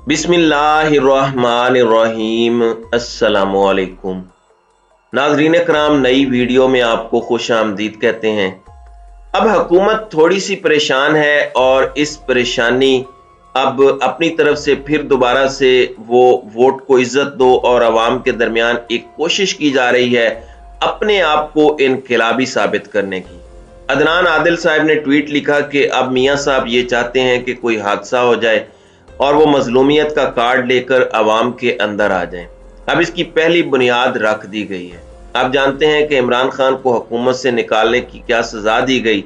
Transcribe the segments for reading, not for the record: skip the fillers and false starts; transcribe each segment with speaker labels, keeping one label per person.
Speaker 1: बिस्मिल्लाहिर्रहमानिर्रहीम। अस्सलामुअलैकुम नाज़रीन कराम, नई वीडियो में आपको खुश आमदीद कहते हैं। अब हुकूमत थोड़ी सी परेशान है और इस परेशानी अब अपनी तरफ से फिर दोबारा से वो वोट को इज्जत दो और आवाम के दरमियान एक कोशिश की जा रही है अपने आप को इनकलाबी साबित करने की। अदनान आदिल साहब ने ट्वीट लिखा कि अब मियाँ साहब ये चाहते हैं कि कोई हादसा हो जाए और वो मजलूमियत का कार्ड लेकर अवाम के अंदर आ जाएं। अब इसकी पहली बुनियाद रख दी गई है। आप जानते हैं कि इमरान खान को हुकूमत से निकालने की क्या सजा दी गई।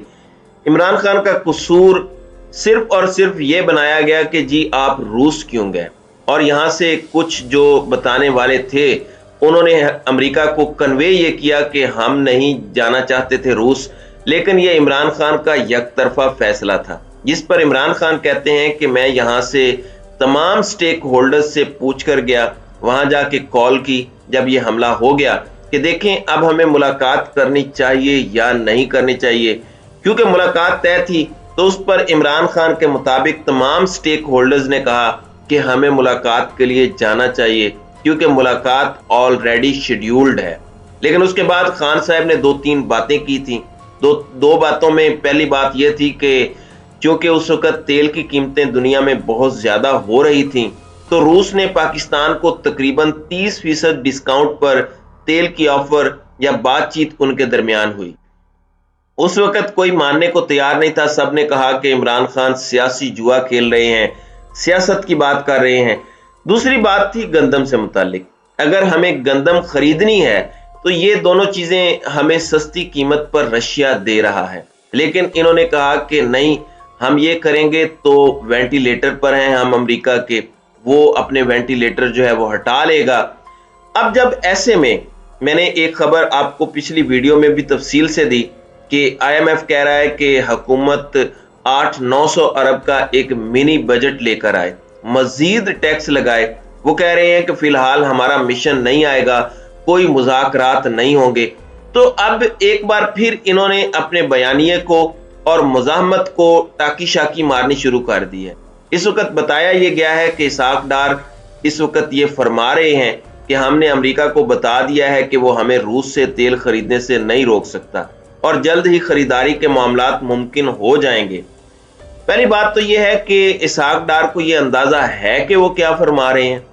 Speaker 1: इमरान खान का कसूर सिर्फ और सिर्फ ये बनाया गया कि जी आप रूस क्यों गए, और यहाँ से कुछ जो बताने वाले थे उन्होंने अमेरिका को कन्वे ये किया कि हम नहीं जाना चाहते थे रूस, लेकिन ये इमरान खान का यकतरफा फैसला था, जिस पर इमरान खान कहते हैं कि मैं यहाँ से तमाम स्टेक होल्डर्स से पूछ कर गया, वहां जाके कॉल की जब ये हमला हो गया कि देखें अब हमें मुलाकात करनी चाहिए या नहीं करनी चाहिए। क्योंकि मुलाकात तय थी तो उस पर इमरान खान के मुताबिक तमाम स्टेक होल्डर्स ने कहा कि हमें मुलाकात के लिए जाना चाहिए क्योंकि मुलाकात ऑलरेडी शेड्यूल्ड है। लेकिन उसके बाद खान साहब ने दो तीन बातें की थी। दो बातों में पहली बात यह थी कि क्योंकि उस वक्त तेल की कीमतें दुनिया में बहुत ज्यादा हो रही थीं, तो रूस ने पाकिस्तान को तकरीबन 30% डिस्काउंट पर तेल की ऑफर या बातचीत उनके दरमियान हुई। उस वक्त कोई मानने को तैयार नहीं था। सब ने कहा कि इमरान खान सियासी जुआ खेल रहे हैं, सियासत की बात कर रहे हैं। दूसरी बात थी गंदम से मुतालिक। अगर हमें गंदम खरीदनी है तो ये दोनों चीजें हमें सस्ती कीमत पर रशिया दे रहा है, लेकिन इन्होंने कहा कि नहीं, हम ये करेंगे तो वेंटिलेटर पर हैं हम अमेरिका के, वो अपने वेंटिलेटर जो है वो हटा लेगा। अब जब ऐसे में मैंने एक खबर आपको पिछली वीडियो में भी तफसील से दी कि आईएमएफ कह रहा है कि हुकूमत 800-900 अरब का एक मिनी बजट लेकर आए, मजीद टैक्स लगाए। वो कह रहे हैं कि फिलहाल हमारा मिशन नहीं आएगा, कोई मुज़ाकरात नहीं होंगे। तो अब एक बार फिर इन्होंने अपने बयानिए को और मुज़ाहमत को टाकी शाकी मारनी शुरू कर दी है। इस वक्त बताया यह गया है कि इसहाक डार इस वक्त ये फरमा रहे हैं कि हमने अमेरिका को बता दिया है कि वो हमें रूस से तेल खरीदने से नहीं रोक सकता और जल्द ही खरीदारी के मामलात मुमकिन हो जाएंगे। पहली बात तो यह है कि इसहाक डार को यह अंदाजा है कि वो क्या फरमा रहे हैं।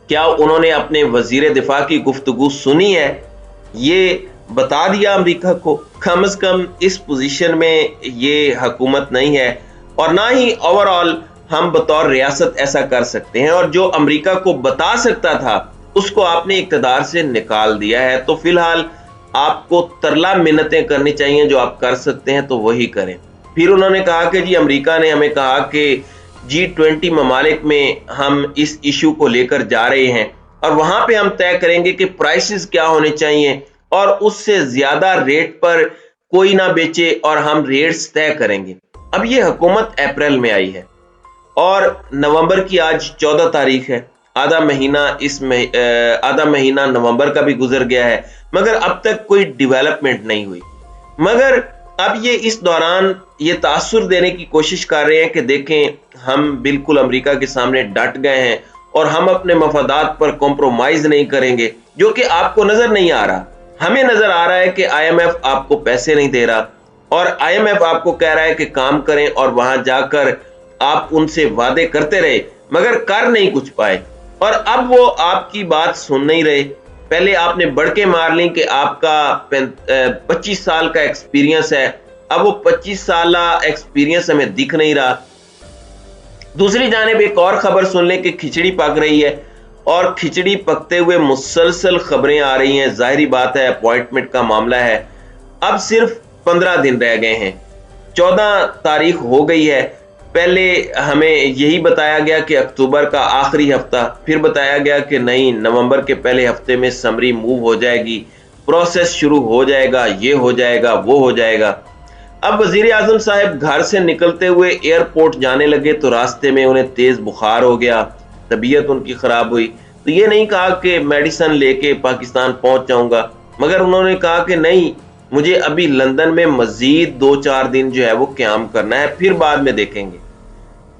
Speaker 1: क्या उन्होंने अपने वजीर दिफा की गुफ्तगू सुनी है? ये बता दिया अमेरिका को। कम से कम इस पोजीशन में ये हुकूमत नहीं है और ना ही ओवरऑल हम बतौर रियासत ऐसा कर सकते हैं, और जो अमेरिका को बता सकता था उसको आपने इक़्तिदार से निकाल दिया है। तो फिलहाल आपको तरला मिन्नतें करनी चाहिए, जो आप कर सकते हैं तो वही करें। फिर उन्होंने कहा कि जी अमेरिका ने हमें कहा कि G20 ममालिक में हम इस इशू को लेकर जा रहे हैं और वहां पे हम तय करेंगे कि प्राइसेस क्या होने चाहिए और उससे ज्यादा रेट पर कोई ना बेचे और हम रेट्स तय करेंगे। अब ये हुकूमत अप्रैल में आई है और नवंबर की आज 14 तारीख है। आधा महीना नवंबर का भी गुजर गया है, मगर अब तक कोई डेवलपमेंट नहीं हुई। मगर अब ये इस दौरान ये तासुर देने की कोशिश कर रहे हैं कि देखें हम बिल्कुल अमेरिका के सामने डट गए हैं और हम अपने मफादात पर कॉम्प्रोमाइज नहीं करेंगे, जो कि आपको नजर नहीं आ रहा। हमें नजर आ रहा है कि आईएमएफ आपको पैसे नहीं दे रहा और आईएमएफ आपको कह रहा है कि काम करें, और वहां जाकर आप उनसे वादे करते रहे मगर कर नहीं कुछ पाए, और अब वो आपकी बात सुन नहीं रहे। पहले आपने बढ़के मार ली कि आपका 25 साल का एक्सपीरियंस है, अब वो 25 साल एक्सपीरियंस हमें दिख नहीं रहा। दूसरी जानिब एक और खबर सुन लें कि खिचड़ी पक रही है, और खिचड़ी पकते हुए मुसलसल खबरें आ रही हैं। जाहिर बात है अपॉइंटमेंट का मामला है। अब सिर्फ 15 दिन रह गए हैं, 14 तारीख हो गई है। पहले हमें यही बताया गया कि अक्टूबर का आखिरी हफ्ता, फिर बताया गया कि नहीं, नवंबर के पहले हफ्ते में समरी मूव हो जाएगी, प्रोसेस शुरू हो जाएगा, ये हो जाएगा, वो हो जाएगा। अब वजीर आजम साहब घर से निकलते हुए एयरपोर्ट जाने लगे तो रास्ते में उन्हें तेज बुखार हो गया, तबीयत उनकी खराब हुई। तो ये नहीं कहा कि मेडिसिन लेके पाकिस्तान पहुंच जाऊंगा, मगर उन्होंने कहा कि नहीं, मुझे अभी लंदन में मजीद 2-4 दिन जो है वो क्याम करना है, फिर बाद में देखेंगे।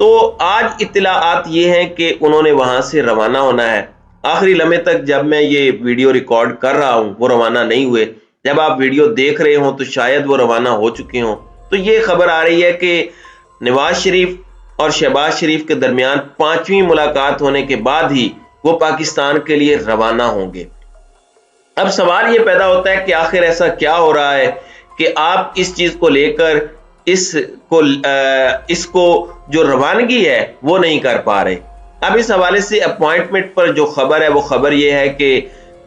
Speaker 1: تو آج اطلاعات یہ ہیں کہ انہوں نے وہاں سے روانہ ہونا ہے۔ آخری لمحے تک جب میں یہ ویڈیو ریکارڈ کر رہا ہوں وہ روانہ نہیں ہوئے، جب آپ ویڈیو دیکھ رہے ہوں تو شاید وہ روانہ ہو چکے ہوں۔ تو یہ خبر آ رہی ہے کہ نواز شریف اور شہباز شریف کے درمیان 5ویں ملاقات ہونے کے بعد ہی وہ پاکستان کے لیے روانہ ہوں گے۔ اب سوال یہ پیدا ہوتا ہے کہ آخر ایسا کیا ہو رہا ہے کہ آپ اس چیز کو لے کر اس کو جو روانگی ہے وہ نہیں کر پا رہے۔ اب اس حوالے سے اپوائنٹمنٹ پر جو خبر ہے وہ خبر یہ ہے کہ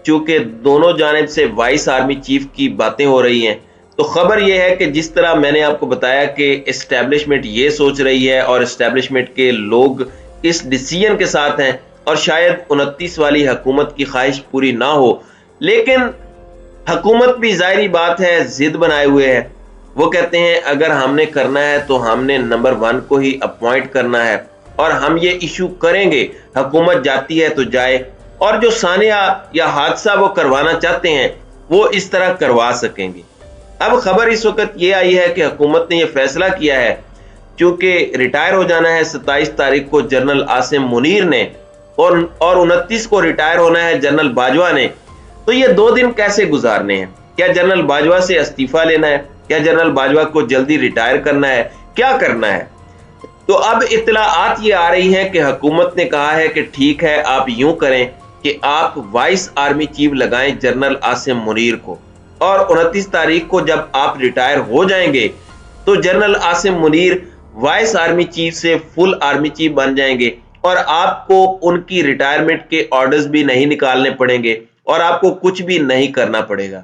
Speaker 1: چونکہ دونوں جانب سے وائس آرمی چیف کی باتیں ہو رہی ہیں، تو خبر یہ ہے کہ جس طرح میں نے آپ کو بتایا کہ اسٹیبلشمنٹ یہ سوچ رہی ہے اور اسٹیبلشمنٹ کے لوگ اس ڈیسیژن کے ساتھ ہیں، اور شاید 29 والی حکومت کی خواہش پوری نہ ہو، لیکن حکومت بھی ظاہری بات ہے ضد بنائے ہوئے ہے۔ وہ کہتے ہیں اگر ہم نے کرنا ہے تو ہم نے نمبر 1 کو ہی اپوائنٹ کرنا ہے، اور ہم یہ ایشو کریں گے، حکومت جاتی ہے تو جائے، اور جو سانحہ یا حادثہ وہ کروانا چاہتے ہیں وہ اس طرح کروا سکیں گے۔ اب خبر اس وقت یہ آئی ہے کہ حکومت نے یہ فیصلہ کیا ہے، چونکہ ریٹائر ہو جانا ہے 27 تاریخ کو جنرل عاصم منیر نے، اور 29 کو ریٹائر ہونا ہے جنرل باجوہ نے، تو یہ 2 دن کیسے گزارنے ہیں؟ کیا جنرل باجوہ سے استعفیٰ لینا ہے؟ کیا جنرل باجوہ کو جلدی ریٹائر کرنا ہے؟ کیا کرنا ہے؟ تو اب اطلاعات یہ آ رہی ہیں کہ حکومت نے کہا ہے کہ ٹھیک ہے، آپ یوں کریں کہ آپ وائس آرمی چیف لگائیں جنرل عاصم منیر کو، اور 29 تاریخ کو جب آپ ریٹائر ہو جائیں گے تو general Asim Munir vice army chief سے فل آرمی چیف بن جائیں گے، اور آپ کو ان کی ریٹائرمنٹ کے آرڈرز بھی نہیں نکالنے پڑیں گے اور آپ کو کچھ بھی نہیں کرنا پڑے گا۔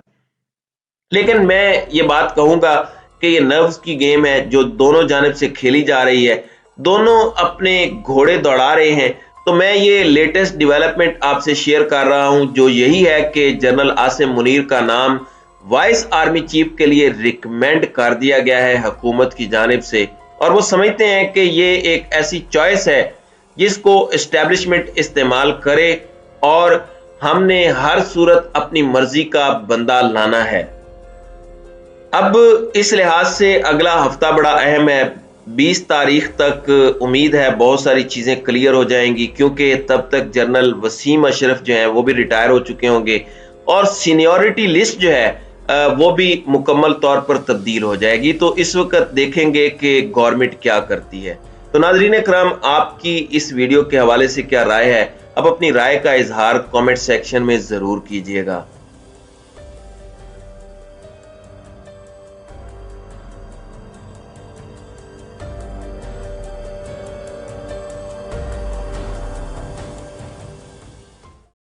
Speaker 1: لیکن میں یہ بات کہوں گا کہ یہ نروز کی گیم ہے جو دونوں جانب سے کھیلی جا رہی ہے، دونوں اپنے گھوڑے دوڑا رہے ہیں۔ تو میں یہ لیٹسٹ ڈیولپمنٹ آپ سے شیئر کر رہا ہوں، جو یہی ہے کہ جنرل عاصم منیر کا نام وائس آرمی چیف کے لیے ریکمینڈ کر دیا گیا ہے حکومت کی جانب سے، اور وہ سمجھتے ہیں کہ یہ ایک ایسی چوائس ہے جس کو اسٹیبلشمنٹ استعمال کرے، اور ہم نے ہر صورت اپنی مرضی کا بندہ لانا ہے۔ اب اس لحاظ سے اگلا ہفتہ بڑا اہم ہے۔ 20 تاریخ تک امید ہے بہت ساری چیزیں کلیئر ہو جائیں گی، کیونکہ تب تک جنرل وسیم اشرف جو ہیں وہ بھی ریٹائر ہو چکے ہوں گے، اور سینیورٹی لسٹ جو ہے وہ بھی مکمل طور پر تبدیل ہو جائے گی۔ تو اس وقت دیکھیں گے کہ گورنمنٹ کیا کرتی ہے۔ تو ناظرین اکرام، آپ کی اس ویڈیو کے حوالے سے کیا رائے ہے؟ اب اپنی رائے کا اظہار کامنٹ سیکشن میں ضرور کیجیے گا۔